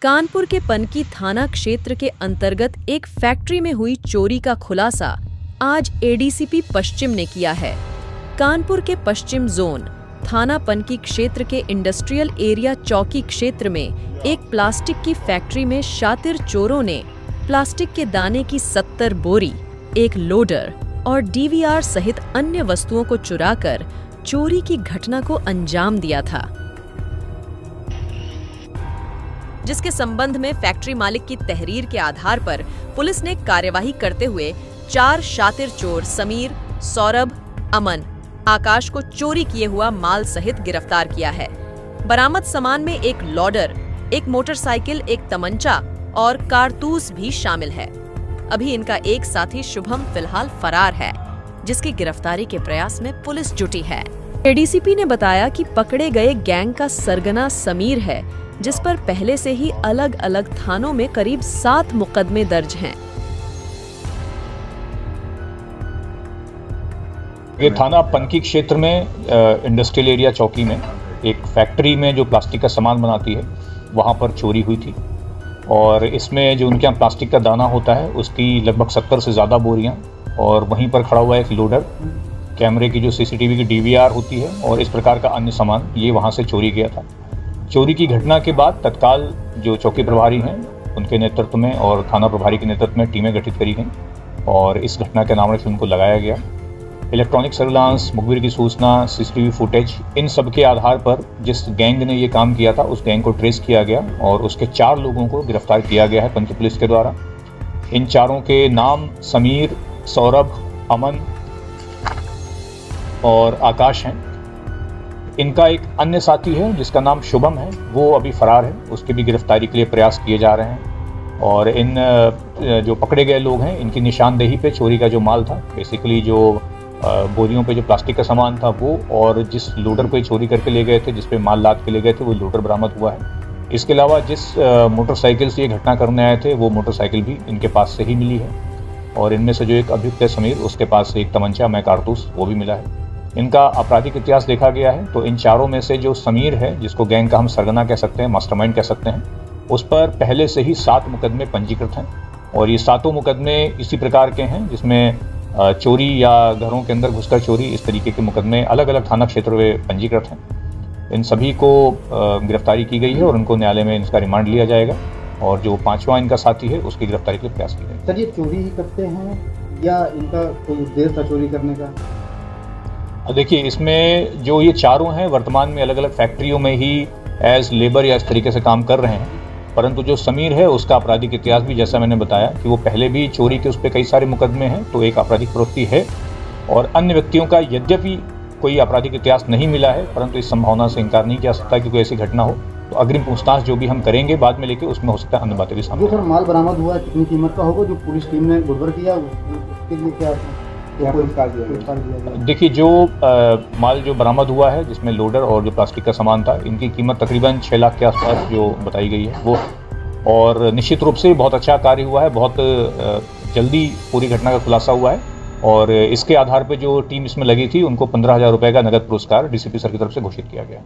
कानपुर के पनकी थाना क्षेत्र के अंतर्गत एक फैक्ट्री में हुई चोरी का खुलासा आज एडीसीपी पश्चिम ने किया है। कानपुर के पश्चिम जोन थाना पनकी क्षेत्र के इंडस्ट्रियल एरिया चौकी क्षेत्र में एक प्लास्टिक की फैक्ट्री में शातिर चोरों ने प्लास्टिक के दाने की 70 बोरी, एक लोडर और डीवीआर सहित अन्य वस्तुओं को चुराकर चोरी की घटना को अंजाम दिया था, जिसके संबंध में फैक्ट्री मालिक की तहरीर के आधार पर पुलिस ने कार्यवाही करते हुए 4 शातिर चोर समीर, सौरभ, अमन, आकाश को चोरी किए हुआ माल सहित गिरफ्तार किया है। बरामद सामान में एक लॉडर, एक मोटरसाइकिल, एक तमंचा और कारतूस भी शामिल है। अभी इनका एक साथी शुभम फिलहाल फरार है, जिसकी गिरफ्तारी के प्रयास में पुलिस जुटी है। एडीसीपी ने बताया कि पकड़े गए गैंग का सरगना समीर है, जिस पर पहले से ही अलग अलग थानों में करीब 7 मुकदमे दर्ज हैं। ये थाना पनकी क्षेत्र में इंडस्ट्रियल एरिया चौकी में एक फैक्ट्री में जो प्लास्टिक का सामान बनाती है वहाँ पर चोरी हुई थी और इसमें जो उनके यहाँ प्लास्टिक का दाना होता है उसकी लगभग 70 से ज़्यादा बोरियाँ और वहीं पर खड़ा हुआ एक लोडर, कैमरे की जो सीसीटीवी की डीवीआर होती है और इस प्रकार का अन्य सामान ये वहाँ से चोरी गया था। चोरी की घटना के बाद तत्काल जो चौकी प्रभारी हैं उनके नेतृत्व में और थाना प्रभारी के नेतृत्व में टीमें गठित करी गई और इस घटना के नाम से उनको लगाया गया। इलेक्ट्रॉनिक सर्विलांस, मुखबिर की सूचना, सीसीटीवी फुटेज, इन सब के आधार पर जिस गैंग ने ये काम किया था उस गैंग को ट्रेस किया गया और उसके 4 लोगों को गिरफ्तार किया गया है पनकी पुलिस के द्वारा। इन चारों के नाम समीर, सौरभ, अमन और आकाश हैं। इनका एक अन्य साथी है जिसका नाम शुभम है, वो अभी फरार है, उसकी भी गिरफ्तारी के लिए प्रयास किए जा रहे हैं। और इन जो पकड़े गए लोग हैं इनकी निशानदेही पे चोरी का जो माल था, बेसिकली जो बोरियों पे जो प्लास्टिक का सामान था वो, और जिस लोडर पे चोरी करके ले गए थे, जिस पे माल लाद के ले गए थे, वो लोडर बरामद हुआ है। इसके अलावा जिस मोटरसाइकिल से ये घटना करने आए थे वो मोटरसाइकिल भी इनके पास से ही मिली है और इनमें से जो एक अभियुक्त है समीर, उसके पास से एक तमंचा में कारतूस वो भी मिला है। इनका आपराधिक इतिहास देखा गया है तो इन चारों में से जो समीर है, जिसको गैंग का हम सरगना कह सकते हैं, मास्टरमाइंड कह सकते हैं, उस पर पहले से ही 7 मुकदमे पंजीकृत हैं और ये 7 मुकदमे इसी प्रकार के हैं जिसमें चोरी या घरों के अंदर घुसकर चोरी, इस तरीके के मुकदमे अलग अलग थाना क्षेत्र में पंजीकृत हैं। इन सभी को गिरफ्तारी की गई है और उनको न्यायालय में इसका रिमांड लिया जाएगा और जो 5वां इनका साथी है उसकी गिरफ्तारी के लिए प्रयास किया जाएगा। सर, ये चोरी ही करते हैं या इनका कोई उद्देश्य था चोरी करने का? देखिए, इसमें जो ये चारों हैं वर्तमान में अलग अलग फैक्ट्रियों में ही एज लेबर या इस तरीके से काम कर रहे हैं, परंतु जो समीर है उसका आपराधिक इतिहास भी, जैसा मैंने बताया कि वो पहले भी चोरी के उस पर कई सारे मुकदमे हैं, तो एक आपराधिक प्रवृत्ति है। और अन्य व्यक्तियों का यद्यपि कोई आपराधिक इतिहास नहीं मिला है, परंतु इस संभावना से इनकार नहीं किया सकता कि कोई ऐसी घटना हो, तो अग्रिम पूछताछ जो भी हम करेंगे बाद में लेके उसमें हो सकता है अन्य बातें भी सामने। जो सर माल बरामद हुआ है कितनी कीमत का होगा जो पुलिस टीम ने गुड़बर किया, उसके लिए क्या पुरस्कार दिया? देखिए, जो माल जो बरामद हुआ है जिसमें लोडर और जो प्लास्टिक का सामान था, इनकी कीमत तकरीबन 6 लाख के आसपास जो बताई गई है वो, और निश्चित रूप से बहुत अच्छा कार्य हुआ है, बहुत जल्दी पूरी घटना का खुलासा हुआ है और इसके आधार पर जो टीम इसमें लगी थी उनको 15,000 रुपये का नगद पुरस्कार डीसीपी सर की तरफ से घोषित किया गया।